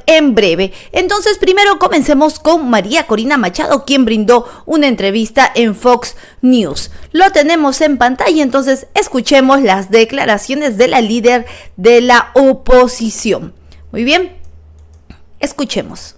en breve. Entonces, primero comencemos con María Corina Machado, quien brindó una entrevista en Fox News. Lo tenemos en pantalla, entonces escuchemos las declaraciones de la líder de la oposición. Muy bien, escuchemos.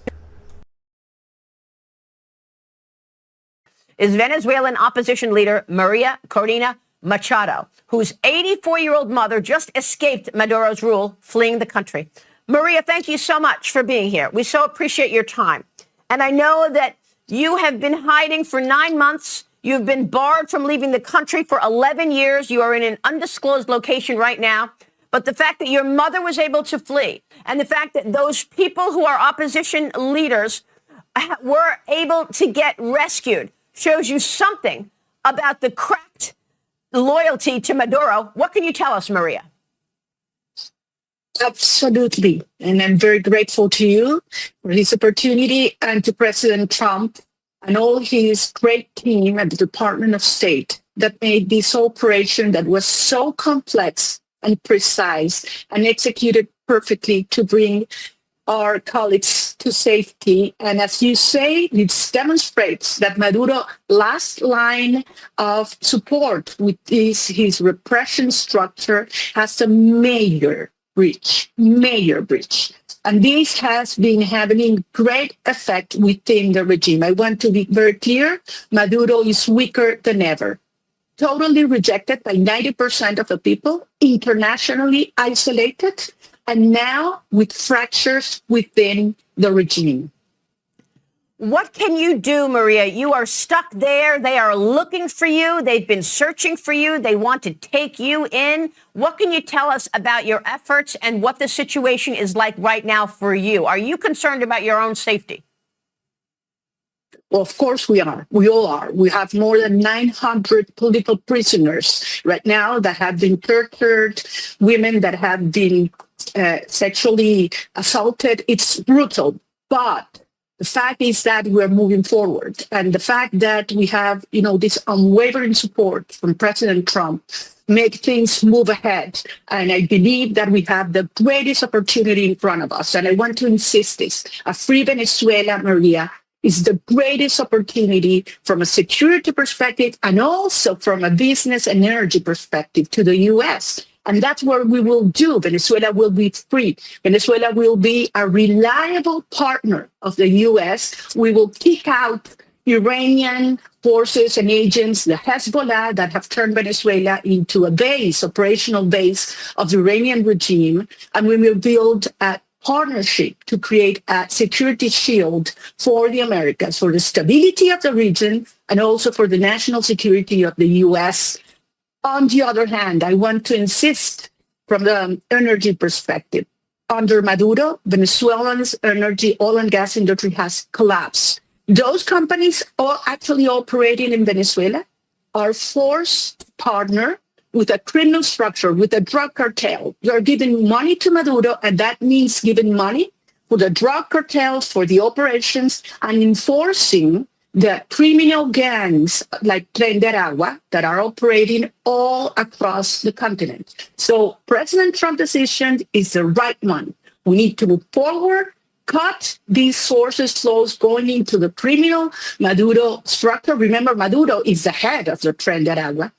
Is Venezuelan opposition leader María Corina Machado, whose 84-year-old mother just escaped Maduro's rule, fleeing the country. Maria, thank you so much for being here. We so appreciate your time. And I know that you have been hiding for 9 months. You've been barred from leaving the country for 11 years. You are in an undisclosed location right now. But the fact that your mother was able to flee and the fact that those people who are opposition leaders were able to get rescued shows you something about the cracked loyalty to Maduro. What can you tell us, Maria? Absolutely. And I'm very grateful to you for this opportunity and to President Trump and all his great team at the Department of State that made this operation that was so complex and precise and executed perfectly to bring our colleagues to safety. And as you say, it demonstrates that Maduro's last line of support with his repression structure has a major breach. And this has been having great effect within the regime. I want to be very clear, Maduro is weaker than ever. Totally rejected by 90% of the people, internationally isolated, and now with fractures within the regime. What can you do, Maria? You are stuck there. They are looking for you. They've been searching for you. They want to take you in. What can you tell us about your efforts and what the situation is like right now for you? Are you concerned about your own safety? Well, of course we are. We all are. We have more than 900 political prisoners right now that have been tortured, women that have been sexually assaulted. It's brutal. But the fact is that we're moving forward. And the fact that we have, this unwavering support from President Trump make things move ahead. And I believe that we have the greatest opportunity in front of us. And I want to insist this. A free Venezuela, Maria, is the greatest opportunity from a security perspective and also from a business and energy perspective to the U.S. And that's what we will do. Venezuela will be free. Venezuela will be a reliable partner of the U.S. We will kick out Iranian forces and agents, the Hezbollah, that have turned Venezuela into a base, operational base of the Iranian regime. And we will build a partnership to create a security shield for the Americas, for the stability of the region, and also for the national security of the U.S. On the other hand, I want to insist from the energy perspective. Under Maduro, Venezuela's energy, oil and gas industry has collapsed. Those companies are actually operating in Venezuela are forced to partner with a criminal structure, with a drug cartel. They're giving money to Maduro, and that means giving money for the drug cartels, for the operations, and enforcing the criminal gangs like Tren de Aragua that are operating all across the continent. So President Trump's decision is the right one. We need to move forward, cut these sources flows going into the criminal Maduro structure. Remember, Maduro is the head of the Tren de Aragua,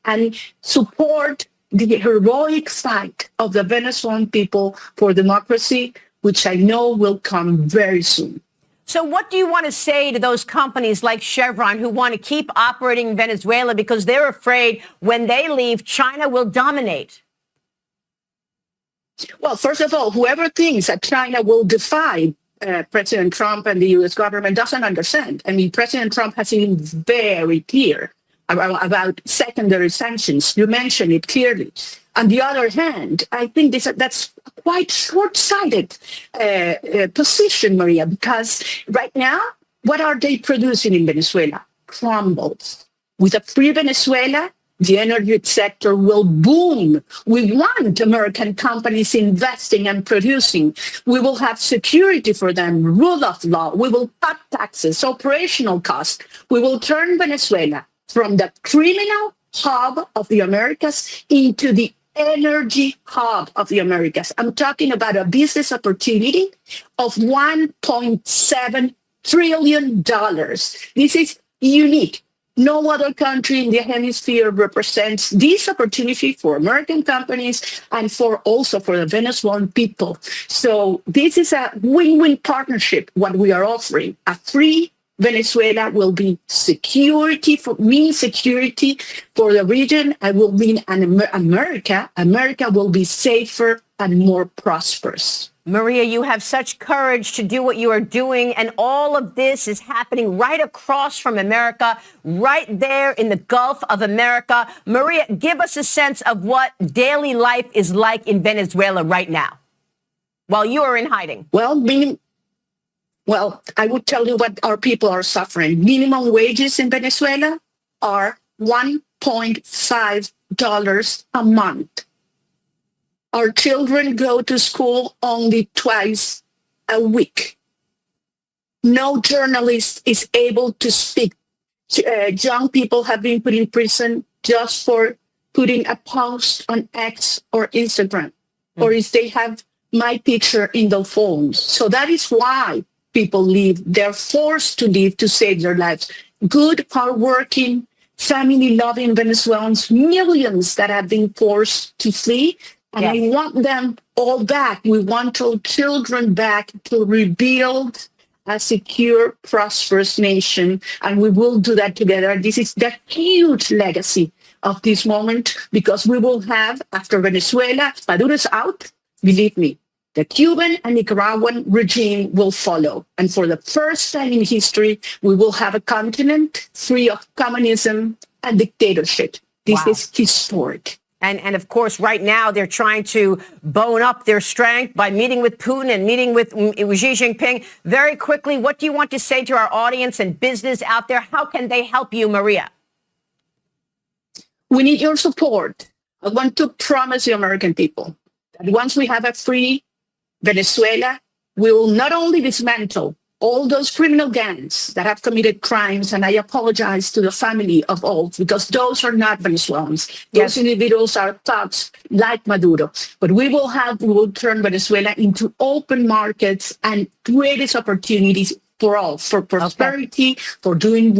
and support the heroic fight of the Venezuelan people for democracy, which I know will come very soon. So what do you want to say to those companies like Chevron who want to keep operating in Venezuela because they're afraid when they leave, China will dominate? Well, first of all, whoever thinks that China will defy President Trump and the U.S. government doesn't understand. I mean, President Trump has been very clear about secondary sanctions. You mentioned it clearly. On the other hand, I think that's quite short-sighted position, Maria, because right now, what are they producing in Venezuela? Crumbles. With a free Venezuela, the energy sector will boom. We want American companies investing and producing. We will have security for them, rule of law. We will cut taxes, operational costs. We will turn Venezuela from the criminal hub of the Americas into the energy hub of the Americas. I'm talking about a business opportunity of $1.7 trillion. This is unique. No other country in the hemisphere represents this opportunity for American companies and also for the Venezuelan people. So this is a win-win partnership, what we are offering. A free Venezuela will be security for the region, and will mean America will be safer and more prosperous. Maria, you have such courage to do what you are doing, and all of this is happening right across from America, right there in the Gulf of America. Maria, give us a sense of what daily life is like in Venezuela right now, while you are in hiding. Well, I would tell you what our people are suffering. Minimum wages in Venezuela are $1.5 a month. Our children go to school only twice a week. No journalist is able to speak. Young people have been put in prison just for putting a post on X or Instagram, or if they have my picture in their phones. So that is why people leave. They're forced to leave to save their lives. Good, hardworking, family-loving Venezuelans, millions that have been forced to flee. And I want them all back. We want our children back to rebuild a secure, prosperous nation. And we will do that together. This is the huge legacy of this moment, because we will have, after Venezuela, Maduro's out, believe me, the Cuban and Nicaraguan regime will follow. And for the first time in history, we will have a continent free of communism and dictatorship. This is historic. And of course, right now, they're trying to bone up their strength by meeting with Putin and meeting with Xi Jinping. Very quickly, what do you want to say to our audience and business out there? How can they help you, Maria? We need your support. I want to promise the American people that once we have a free Venezuela, we will not only dismantle all those criminal gangs that have committed crimes, and I apologize to the family of all, because those are not Venezuelans. Those individuals are thugs like Maduro. But we will turn Venezuela into open markets and greatest opportunities for all, for prosperity, for doing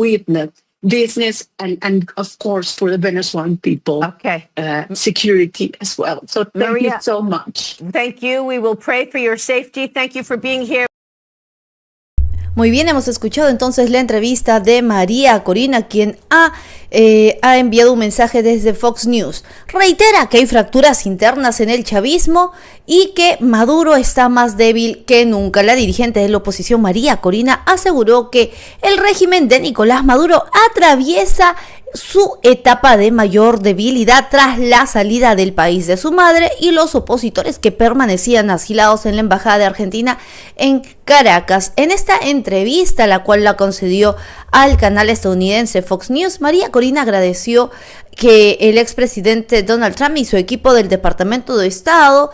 business, and of course for the Venezuelan people, security as well. So thank you so much. Thank you. We will pray for your safety. Thank you for being here. Muy bien, hemos escuchado entonces la entrevista de María Corina, quien ha enviado un mensaje desde Fox News. Reitera que hay fracturas internas en el chavismo y que Maduro está más débil que nunca. La dirigente de la oposición, María Corina, aseguró que el régimen de Nicolás Maduro atraviesa su etapa de mayor debilidad tras la salida del país de su madre y los opositores que permanecían asilados en la embajada de Argentina en Caracas. En esta entrevista, la cual la concedió al canal estadounidense Fox News, María Corina agradeció que el expresidente Donald Trump y su equipo del Departamento de Estado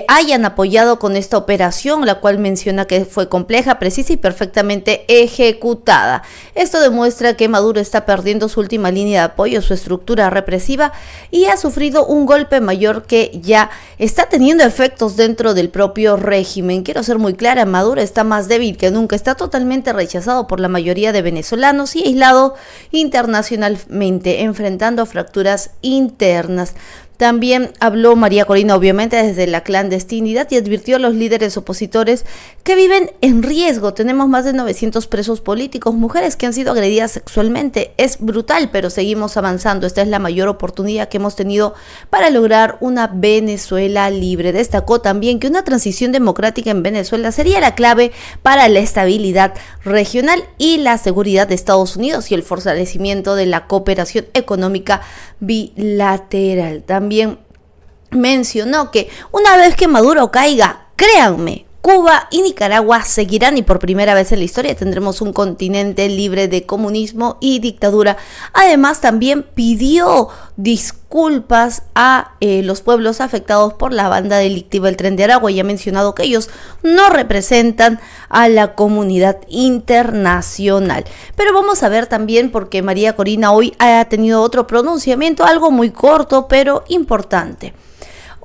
hayan apoyado con esta operación, la cual menciona que fue compleja, precisa y perfectamente ejecutada. Esto demuestra que Maduro está perdiendo su última línea de apoyo, su estructura represiva, y ha sufrido un golpe mayor que ya está teniendo efectos dentro del propio régimen. Quiero ser muy clara, Maduro está más débil que nunca, está totalmente rechazado por la mayoría de venezolanos y aislado internacionalmente, enfrentando fracturas internas. También habló María Corina, obviamente, desde la clandestinidad y advirtió a los líderes opositores que viven en riesgo. Tenemos más de 900 presos políticos, mujeres que han sido agredidas sexualmente. Es brutal, pero seguimos avanzando. Esta es la mayor oportunidad que hemos tenido para lograr una Venezuela libre. Destacó también que una transición democrática en Venezuela sería la clave para la estabilidad regional y la seguridad de Estados Unidos y el fortalecimiento de la cooperación económica bilateral. También mencionó que una vez que Maduro caiga, créanme, Cuba y Nicaragua seguirán y por primera vez en la historia tendremos un continente libre de comunismo y dictadura. Además, también pidió disculpas a los pueblos afectados por la banda delictiva El Tren de Aragua y ha mencionado que ellos no representan a la comunidad internacional. Pero vamos a ver también, porque María Corina hoy ha tenido otro pronunciamiento, algo muy corto pero importante.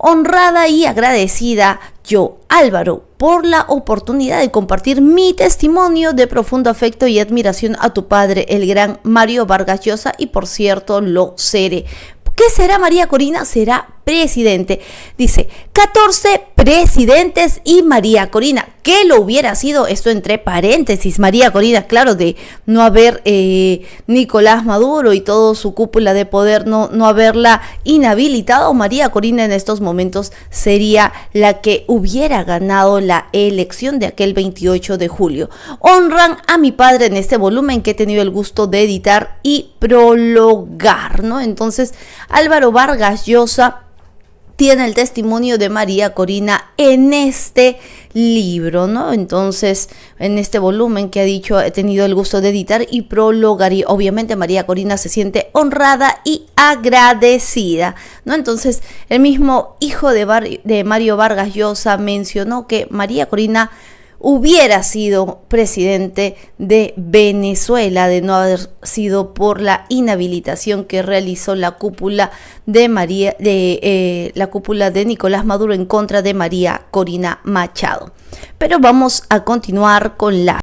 honrada y agradecida yo, Álvaro, por la oportunidad de compartir mi testimonio de profundo afecto y admiración a tu padre, el gran Mario Vargas Llosa, y por cierto lo seré. ¿Qué será María Corina? Será presidente. Dice, 14 presidentes y María Corina. ¿Qué lo hubiera sido? Esto entre paréntesis. María Corina, claro, de no haber Nicolás Maduro y todo su cúpula de poder, no haberla inhabilitado. María Corina en estos momentos sería la que hubiera ganado la elección de aquel 28 de julio. Honran a mi padre en este volumen que he tenido el gusto de editar y prologar, ¿no? Entonces, Álvaro Vargas Llosa tiene el testimonio de María Corina en este libro, ¿no? Entonces, en este volumen que ha dicho, he tenido el gusto de editar y prologar, y obviamente María Corina se siente honrada y agradecida, ¿no? Entonces, el mismo hijo de Mario Vargas Llosa mencionó que María Corina hubiera sido presidente de Venezuela de no haber sido por la inhabilitación que realizó la cúpula de la cúpula de Nicolás Maduro en contra de María Corina Machado. Pero vamos a continuar con la